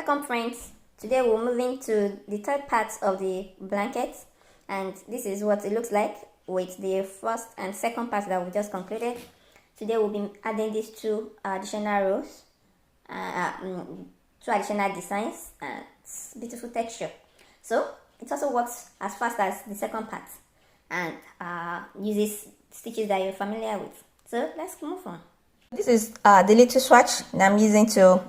Welcome friends, today we're moving to the third part of the blanket, and this is what it looks like with the first and second part that we just concluded. Today we'll be adding these two additional rows, two additional designs, and beautiful texture. So it also works as fast as the second part and uses stitches that you're familiar with. So let's move on. This is the little swatch that I'm using to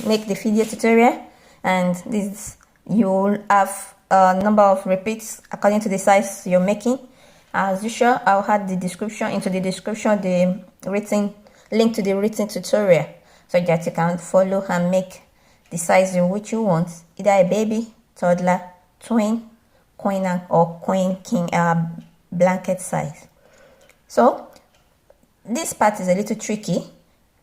make the video tutorial, and this you'll have a number of repeats according to the size you're making. As usual, I'll add the description the written link to the written tutorial so that you can follow and make the size in which you want, either a baby, toddler, twin, queen, or queen king blanket size. So this part is a little tricky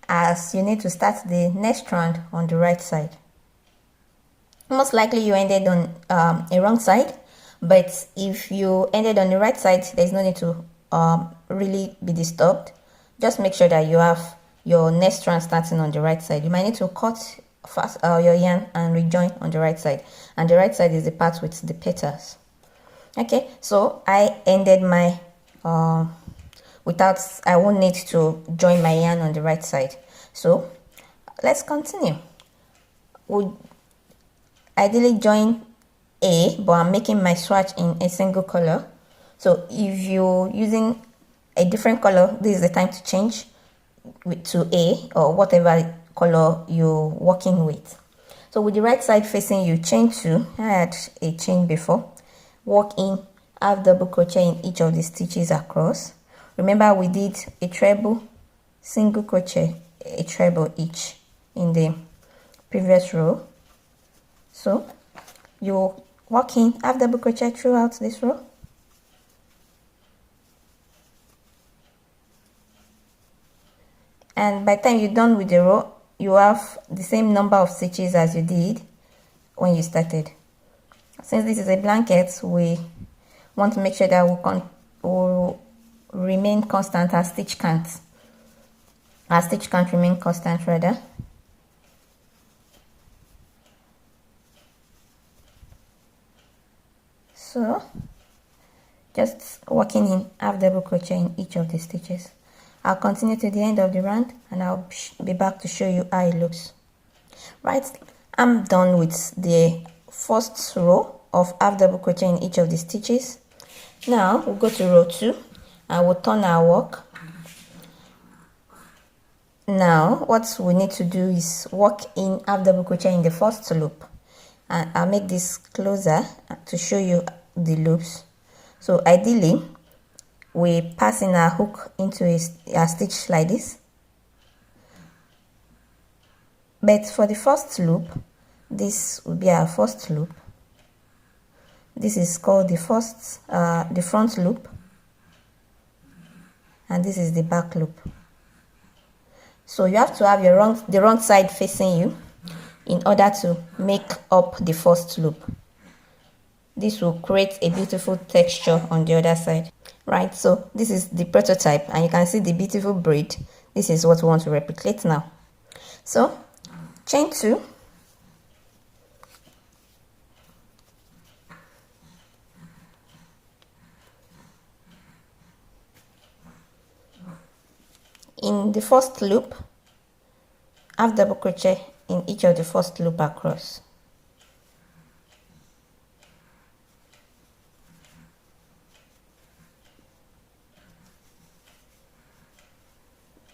as you need to start the next strand on the right side. Most likely you ended on a wrong side, but if you ended on the right side, there's no need to really be disturbed. Just make sure that you have your next strand starting on the right side. You might need to cut fast your yarn and rejoin on the right side, and the right side is the part with the petals. Okay, so I ended my I won't need to join my yarn on the right side. So let's continue. Would ideally join A, but I'm making my swatch in a single color. So if you're using a different color, this is the time to change to A or whatever color you're working with. So with the right side facing you, chain 2. I had a chain before. Work in half double crochet in each of the stitches across. Remember, we did a treble, single crochet, a treble each in the previous row. So you're working half double crochet throughout this row. And by the time you're done with the row, you have the same number of stitches as you did when you started. Since this is a blanket, we want to make sure that we'll remain constant. Our stitch can't remain constant rather. So just working in half double crochet in each of the stitches. I'll continue to the end of the round and I'll be back to show you how it looks. Right, I'm done with the first row of half double crochet in each of the stitches. Now we'll go to row 2 and we'll turn our work. Now what we need to do is work in half double crochet in the first loop, and I'll make this closer to show you the loops. So ideally we pass in our hook into a stitch like this, but for the first loop, this will be our first loop. This is called the front loop, and this is the back loop. So you have to have the wrong side facing you in order to make up the first loop. This will create a beautiful texture on the other side. Right, so this is the prototype and you can see the beautiful braid. This is what we want to replicate now. So chain 2, in the first loop, half double crochet in each of the first loop across.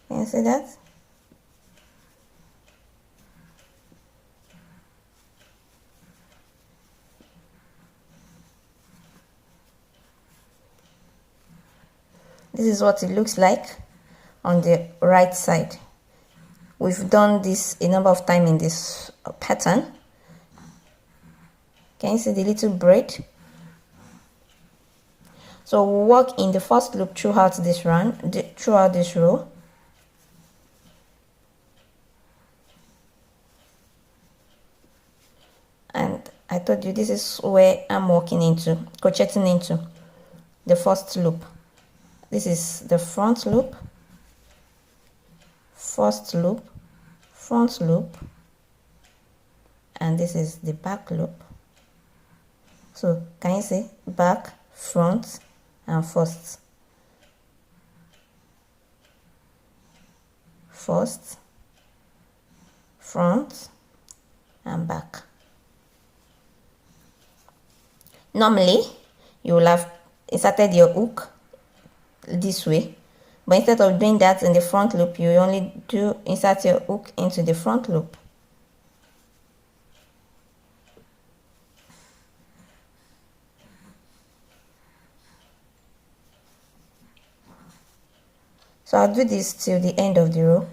Can you see that? This is what it looks like on the right side. We've done this a number of times in this pattern. Can you see the little braid? So we'll work in the first loop throughout this row. And I told you this is where I'm crocheting into the first loop. This is the front loop, first loop, front loop, and this is the back loop. So can you see back, front, and first, front, and back. Normally you will have inserted your hook this way, but instead of doing that in the front loop, you only insert your hook into the front loop. So I'll do this till the end of the row,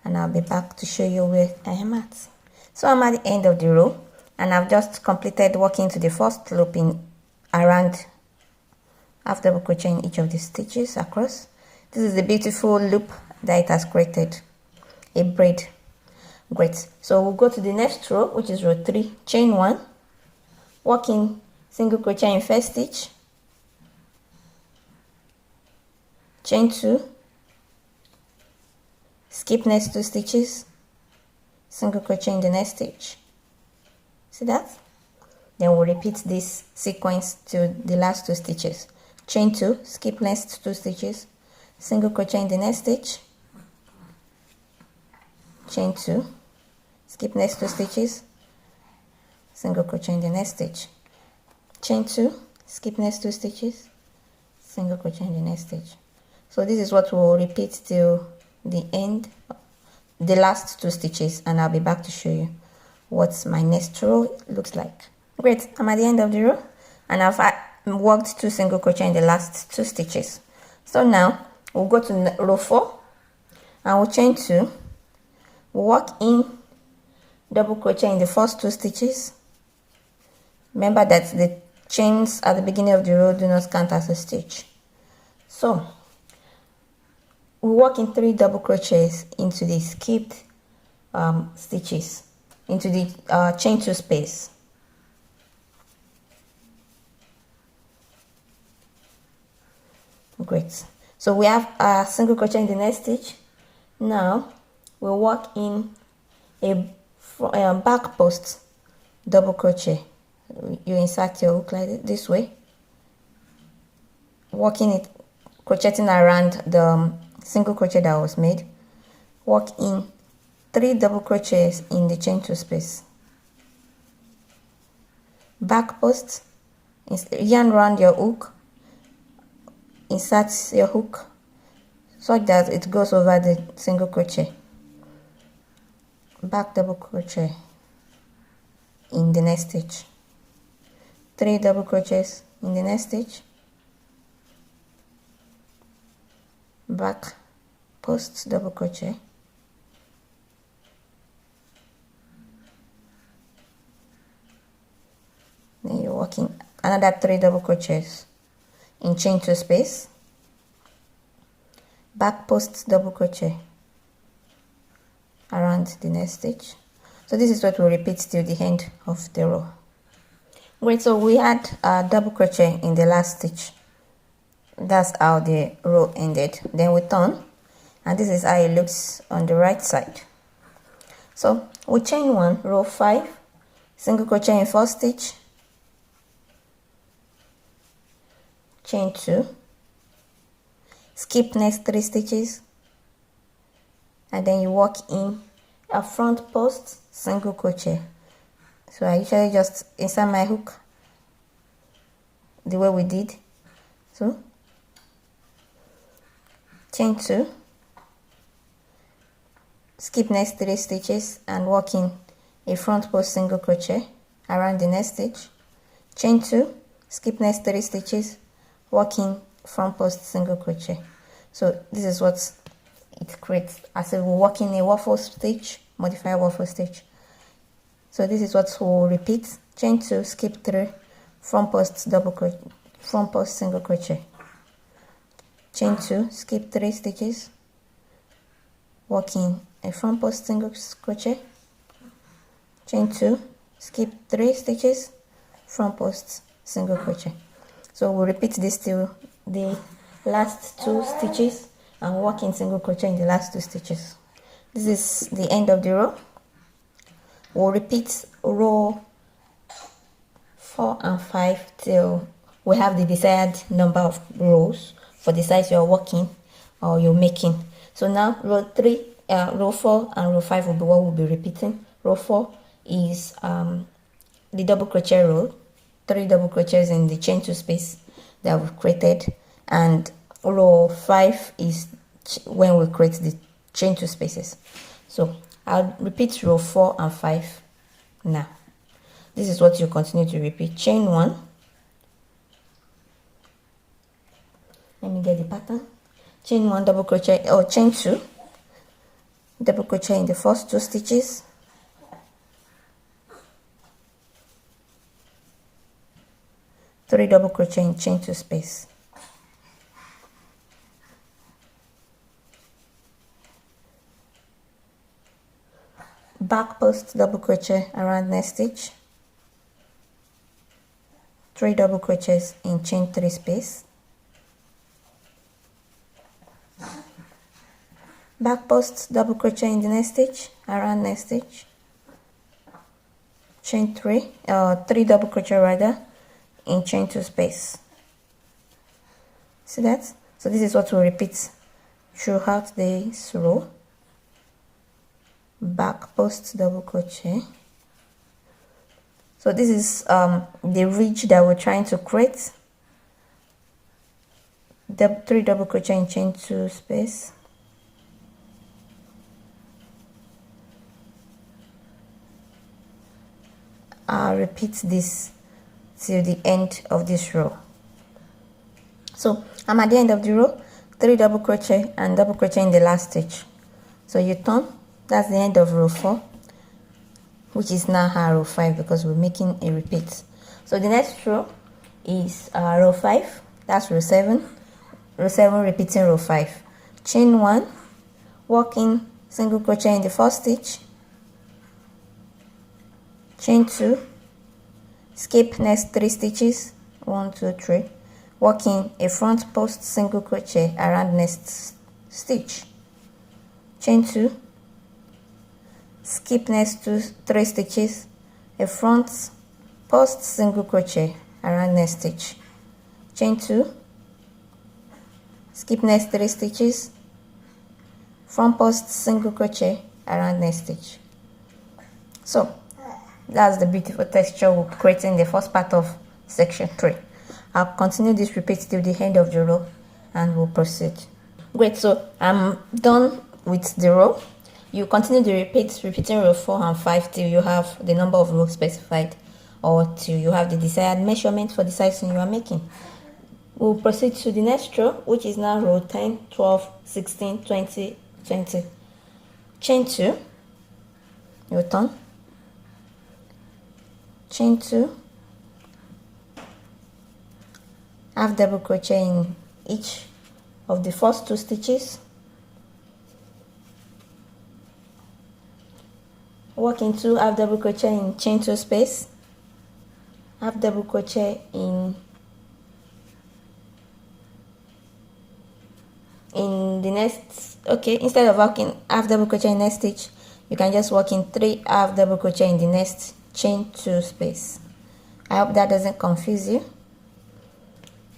and I'll be back to show you where I am at. So I'm at the end of the row, and I've just completed working to the first loop in around half double crochet in each of the stitches across. This is the beautiful loop that it has created, a braid. Great. So we'll go to the next row, which is row 3, chain 1, working single crochet in first stitch, chain 2, skip next 2 stitches, single crochet in the next stitch. See that? Then we'll repeat this sequence to the last 2 stitches. Chain 2, skip next 2 stitches, single crochet in the next stitch, chain 2, skip next 2 stitches, single crochet in the next stitch, chain 2, skip next 2 stitches, single crochet in the next stitch. So this is what we'll repeat till the end, the last 2 stitches, and I'll be back to show you what my next row looks like. Great, I'm at the end of the row, and I've worked 2 single crochet in the last 2 stitches. So now we'll go to row 4, and we'll chain 2, we'll work in double crochet in the first 2 stitches. Remember that the chains at the beginning of the row do not count as a stitch. So we work in 3 double crochets into the skipped stitches, into the chain 2 space. Great. So we have a single crochet in the next stitch. Now we'll work in a back post double crochet. You insert your hook like this way, working it, crocheting around the single crochet that was made. Work in 3 double crochets in the chain 2 space. Back post, yarn around your hook, insert your hook such that it goes over the single crochet. Back double crochet in the next stitch, 3 double crochets in the next stitch, back post double crochet, then you're working another 3 double crochets in chain 2 space, back post double crochet around the next stitch. So this is what we'll repeat till the end of the row. Great, so we had a double crochet in the last stitch. That's how the row ended. Then we turn, and this is how it looks on the right side. So we chain 1, row 5, single crochet in first stitch, chain 2, skip next 3 stitches, and then you work in a front post single crochet. So I usually just insert my hook the way we did. So chain 2, skip next 3 stitches and work in a front post single crochet around the next stitch, chain 2, skip next 3 stitches, work in front post single crochet. So this is what it creates as if we're working a waffle stitch, modified waffle stitch. So this is what we'll repeat: chain 2, skip 3, front post double crochet, front post single crochet, chain 2, skip 3 stitches, working a front post single crochet, chain 2, skip 3 stitches, front post single crochet. So we'll repeat this till the last 2 stitches and work in single crochet in the last 2 stitches. This is the end of the row. We'll repeat row 4 and 5 till we have the desired number of rows for the size you're working or you're making. So now row 4 and row 5 will be what we'll be repeating. Row 4 is the double crochet row, 3 double crochets in the chain 2 space that we've created, and row 5 is when we create the chain 2 spaces. So I'll repeat row 4 and 5 now. This is what you continue to repeat. Chain 1. Let me get the pattern. Chain 1 double crochet, or chain 2 double crochet in the first 2 stitches. Three double crochet in chain 2 space. Back post double crochet around next stitch. 3 double crochets in chain 3 space. Back post double crochet in the next stitch around next stitch. Chain 3 double crochet rather in chain 2 space. See that? So this is what we repeat throughout this row. Back post double crochet. So this is the ridge that we're trying to create. 3 double crochet in chain 2 space. I'll repeat this till the end of this row. So I'm at the end of the row, 3 double crochet and double crochet in the last stitch. So you turn, that's the end of row 4, which is now our row 5 because we're making a repeat. So the next row is row 5, that's row 7. Row 7 repeating row 5. Chain 1, working single crochet in the first stitch. Chain 2, skip next 3 stitches, 1 2 3, working a front post single crochet around next stitch. Chain 2, skip next 3 stitches, a front post single crochet around next stitch. Chain 2, skip next 3 stitches, front post single crochet around next stitch. So that's the beautiful texture we're creating in the first part of section 3. I'll continue this repeat till the end of the row and we'll proceed. Great, so I'm done with the row. You continue the repeating row 4 and 5 till you have the number of rows specified or till you have the desired measurement for the sizing you are making. We'll proceed to the next row, which is now row 10, 12, 16, 20, 20. Chain 2, you turn. Chain 2, half double crochet in each of the first 2 stitches, working 2 half double crochet in chain 2 space, half double crochet in the next. Okay, instead of working half double crochet in next stitch, you can just work in 3 half double crochet in the next chain 2 space. I hope that doesn't confuse you.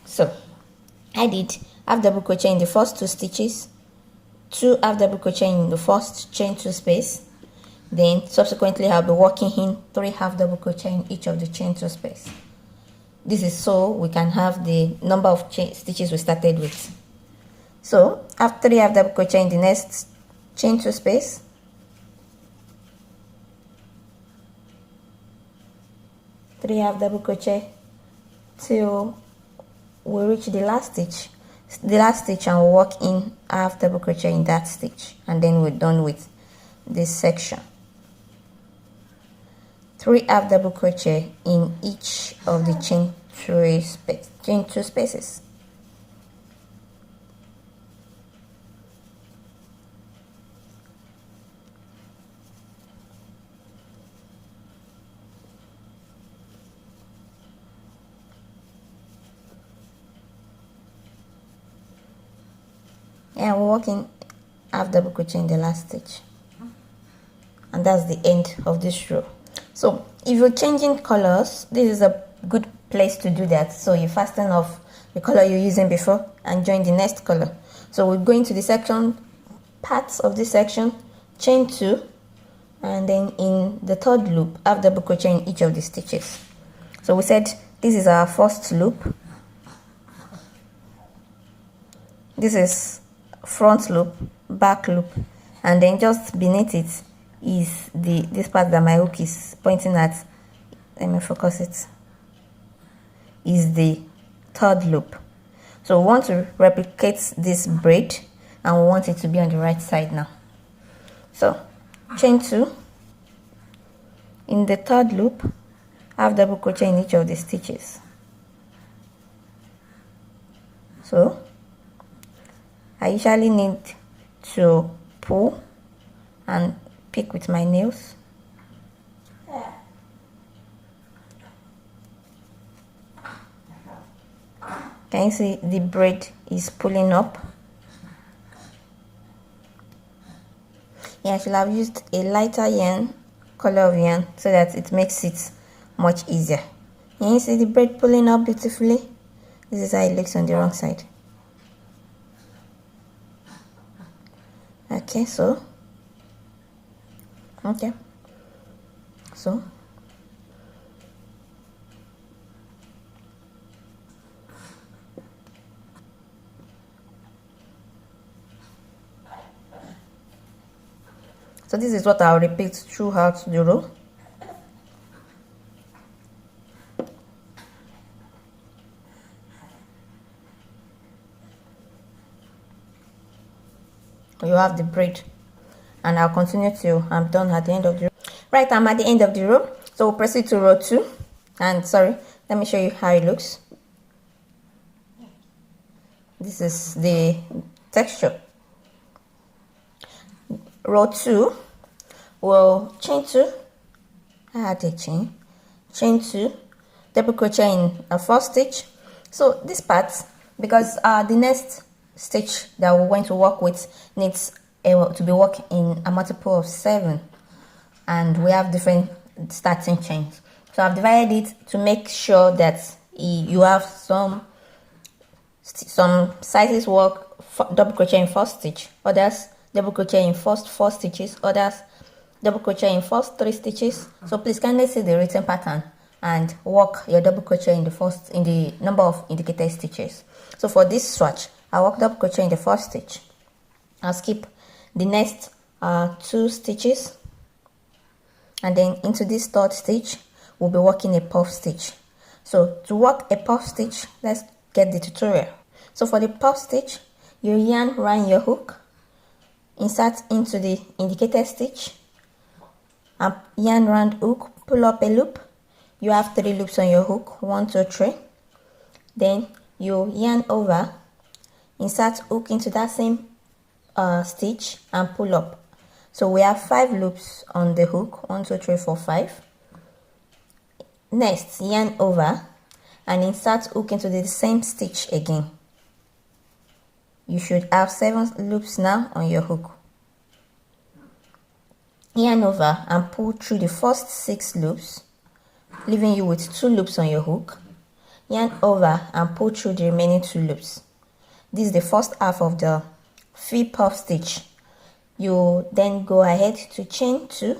So I did half double crochet in the first 2 stitches, 2 half double crochet in the first chain 2 space, then subsequently I'll be working in 3 half double crochet in each of the chain 2 space. This is so we can have the number of stitches we started with. So after 3 half double crochet in the next chain 2 space, 3 half double crochet till we reach the last stitch, and we'll work in half double crochet in that stitch, and then we're done with this section. 3 half double crochet in each of the chain 2 spaces. And we're working half double crochet in the last stitch, and and that's the end of this row. So if you're changing colors, this is a good place to do that. So you fasten off the color you're using before and join the next color. So we're going to the section parts of this section, chain 2, and then in the third loop have double crochet in each of the stitches. So we said this is our first loop, this is front loop, back loop, and then just beneath it is this part that my hook is pointing at. Let me focus it. Is the third loop. So we want to replicate this braid and we want it to be on the right side now. So chain 2, in the third loop have double crochet in each of the stitches. So I usually need to pull and pick with my nails. Can you see the braid is pulling up? Yeah, I should have used a lighter yarn, color of yarn, so that it makes it much easier. Can you see the braid pulling up beautifully? This is how it looks on the wrong side. Okay, so So this is what I'll repeat throughout the row. You have the braid, and I'll continue till I'm done at the end of the row. Right, I'm at the end of the row, so we'll proceed to row 2. And sorry, let me show you how it looks. This is the texture. Row 2, we'll chain 2, add a chain 2, double crochet in a first stitch. So this part, because the next stitch that we're going to work with needs to be worked in a multiple of 7, and we have different starting chains. So I've divided it to make sure that you have some sizes work double crochet in first stitch, others double crochet in first 4 stitches, others double crochet in first 3 stitches. So please kindly see the written pattern and work your double crochet in the number of indicated stitches. So for this swatch, I work double crochet in the first stitch. I'll skip the next 2 stitches, and then into this third stitch we'll be working a puff stitch. So to work a puff stitch, let's get the tutorial. So for the puff stitch, you yarn round your hook, insert into the indicated stitch, and yarn round hook, pull up a loop. You have 3 loops on your hook, 1 2 3. Then you yarn over, insert hook into that same stitch and pull up. So we have 5 loops on the hook, 1 2 3 4 5. Next, yarn over and insert hook into the same stitch again. You should have 7 loops now on your hook. Yarn over and pull through the first 6 loops, leaving you with 2 loops on your hook. Yarn over and pull through the remaining 2 loops. This is the first half of the free puff stitch. You then go ahead to chain 2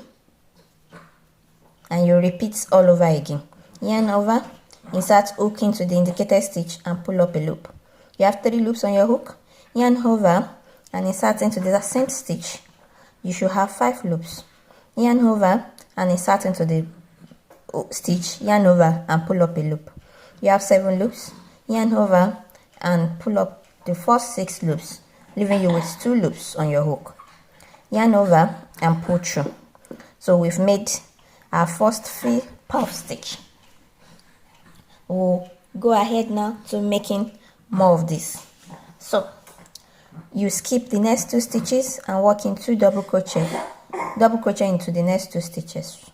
and you repeat all over again. Yarn over, insert hook into the indicated stitch and pull up a loop. You have 3 loops on your hook. Yarn over and insert into the same stitch. You should have 5 loops. Yarn over and insert into the stitch, yarn over and pull up a loop. You have 7 loops. Yarn over and pull up the first 6 loops, leaving you with 2 loops on your hook. Yarn over and pull through. So we've made our first free puff stitch. We'll go ahead now to making more of this. So you skip the next 2 stitches and work in 2 double crochet into the next 2 stitches.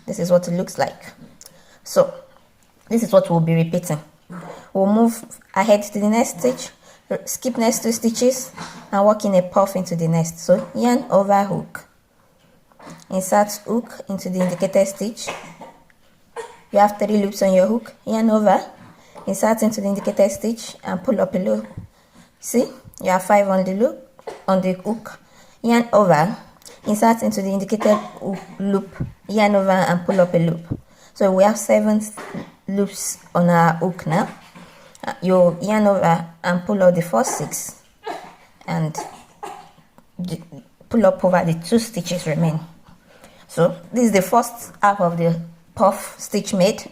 This is what it looks like. So this is what we'll be repeating. We'll move ahead to the next stitch, skip next 2 stitches and work in a puff into the next. So yarn over hook, insert hook into the indicated stitch. You have 3 loops on your hook, yarn over, insert into the indicated stitch and pull up a loop. See, you have 5 on the loop, on the hook, yarn over, insert into the indicated loop, yarn over and pull up a loop. So we have 7 loops on our hook now. You yarn over and pull out the first 6 and pull up over the 2 stitches remaining. So this is the first half of the puff stitch made.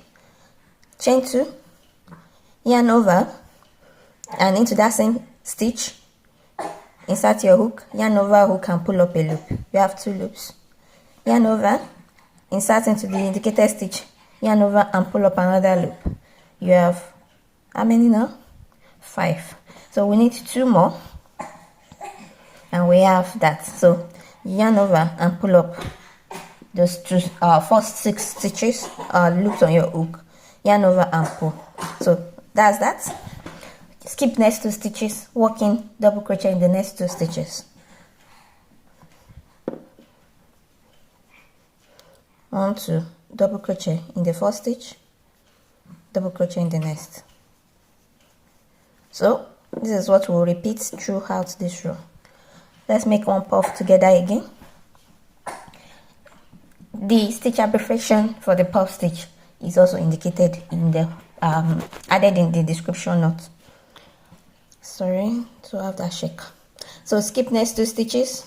Chain 2, yarn over and into that same stitch insert your hook, yarn over hook and pull up a loop. You have 2 loops. Yarn over, insert into the indicated stitch, yarn over and pull up another loop. You have how many now? 5. So we need 2 more and we have that. So yarn over and pull up those 2 first 6 stitches loops on your hook, yarn over and pull. So that's that. Skip next 2 stitches, working double crochet in the next 2 stitches. 1, 2, double crochet in the first stitch, double crochet in the next. So this is what we'll repeat throughout this row. Let's make one puff together again. The stitch abbreviation for the puff stitch is also indicated in the added in the description note. Sorry to have that shake. So skip next 2 stitches,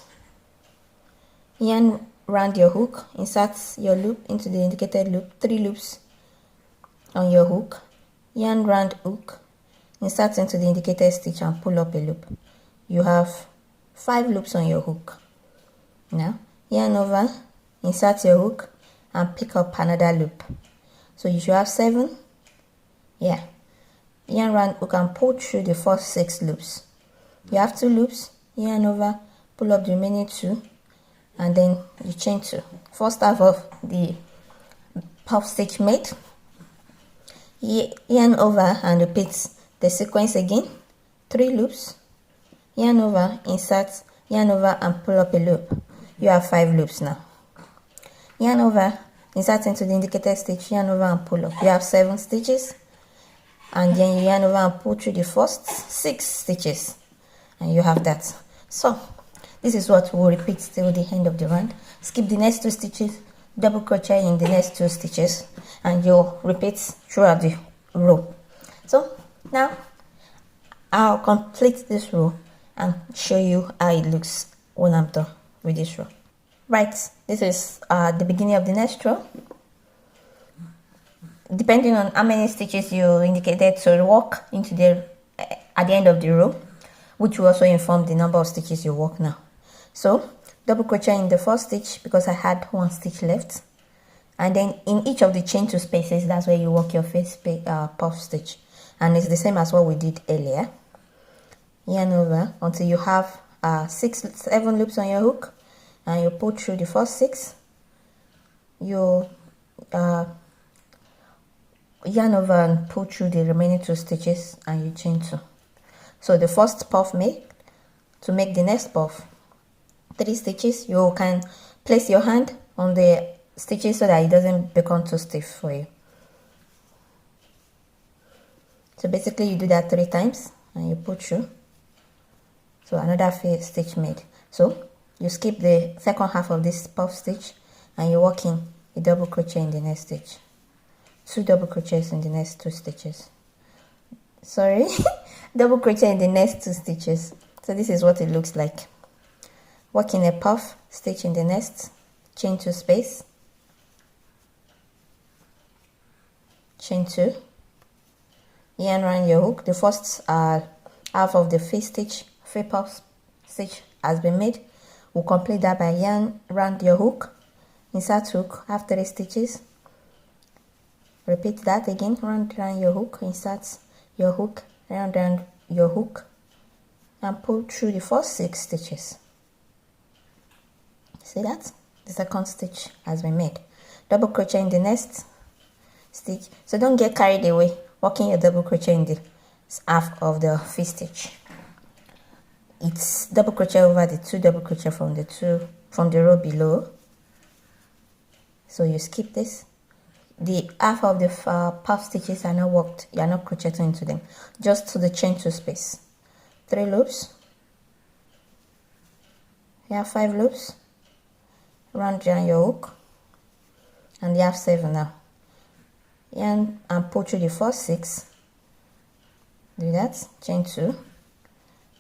yarn round your hook, insert your loop into the indicated loop, 3 loops on your hook, yarn round hook, insert into the indicated stitch and pull up a loop. You have 5 loops on your hook. Now yarn over, insert your hook and pick up another loop. So you should have 7. Yeah. Yarn round hook and pull through the first 6 loops. You have 2 loops, yarn over, pull up the remaining 2 and then you chain 2. First half of the puff stitch made. Yarn over and repeat the sequence again. 3 loops, yarn over, insert, yarn over and pull up a loop. You have 5 loops now. Yarn over, insert into the indicated stitch, yarn over and pull up. You have 7 stitches. And then you yarn over and pull through the first 6 stitches and you have that. So this is what we'll repeat till the end of the round. Skip the next 2 stitches, double crochet in the next 2 stitches and you'll repeat throughout the row. So now I'll complete this row and show you how it looks when I'm done with this row. Right, this is the beginning of the next row. Depending on how many stitches you indicated to work into the at the end of the row, which will also inform the number of stitches you work now. So double crochet in the first stitch because I had 1 stitch left, and then in each of the chain 2 spaces, that's where you work your first puff stitch, and it's the same as what we did earlier. Yarn over until you have 7 loops on your hook and you pull through the first 6. You yarn over and pull through the remaining 2 stitches and you chain 2. So the first puff made, to make the next puff, 3 stitches. You can place your hand on the stitches so that it doesn't become too stiff for you. So basically you do that 3 times and you pull through. So another stitch made. So you skip the second half of this puff stitch and you work in a double crochet in the next stitch. 2 double crochets in the next 2 stitches. Sorry, double crochet in the next 2 stitches. So this is what it looks like. Work in a puff stitch in the next, chain 2 space, chain 2, yarn around your hook. The first half of the free puff stitch has been made. We'll complete that by yarn around your hook, insert hook, have 3 stitches. Repeat that again, round your hook, insert your hook, round your hook and pull through the first 6 stitches. See that? The second stitch has been made. Double crochet in the next stitch. So don't get carried away working your double crochet in the half of the free stitch. it's double crochet over the 2 double crochet from the row below. So you skip this. The half of the puff stitches are not worked, you are not crocheting into them, just to the chain 2 space. 3 loops. You have 5 loops. Round down your hook, and you have 7 now. And pull through the first 6. Do that, chain 2,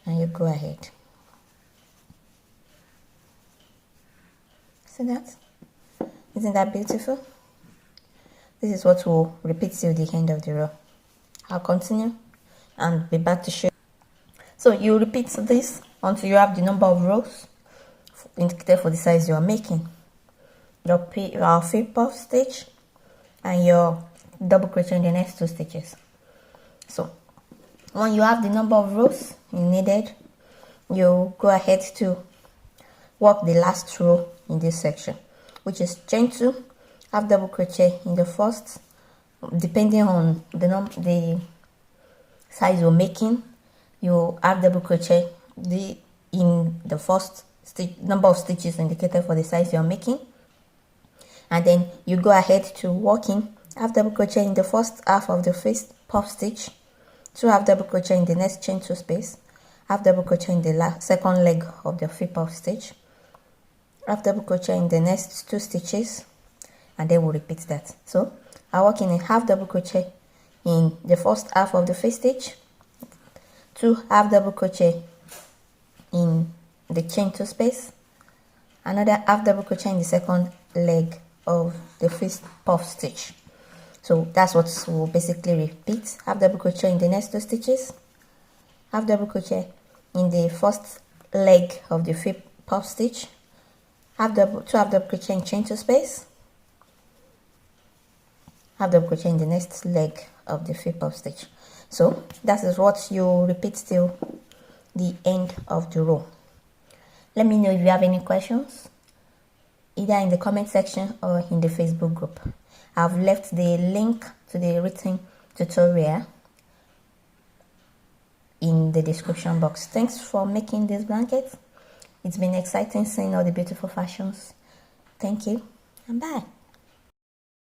and you go ahead. See that? Isn't that beautiful? This is what will repeat till the end of the row. I'll continue and be back to show. So you repeat this until you have the number of rows indicated for the size you are making. Your fifth puff stitch and your double crochet in the next 2 stitches. So when you have the number of rows you needed, you go ahead to work the last row in this section, which is chain 2, half double crochet in the first, depending on the size you're making. You have double crochet in the first number of stitches indicated for the size you're making, and then you go ahead to working half double crochet in the first half of the first puff stitch, 2 half double crochet in the next chain 2 space, half double crochet in the second leg of the fifth puff stitch, half double crochet in the next 2 stitches, and then we'll repeat that. So I work in a half double crochet in the first half of the first stitch, 2 half double crochet in the chain 2 space, another half double crochet in the second leg of the first puff stitch. So that's what we'll basically repeat. Half double crochet in the next 2 stitches, half double crochet in the first leg of the fifth puff stitch, 2 half double crochet in chain 2 space, half double crochet in the next leg of the fifth puff stitch. So that is what you repeat till the end of the row. Let me know if you have any questions, either in the comment section or in the Facebook group. I've left the link to the written tutorial in the description box. Thanks for making this blanket. It's been exciting seeing all the beautiful fashions. Thank you and bye.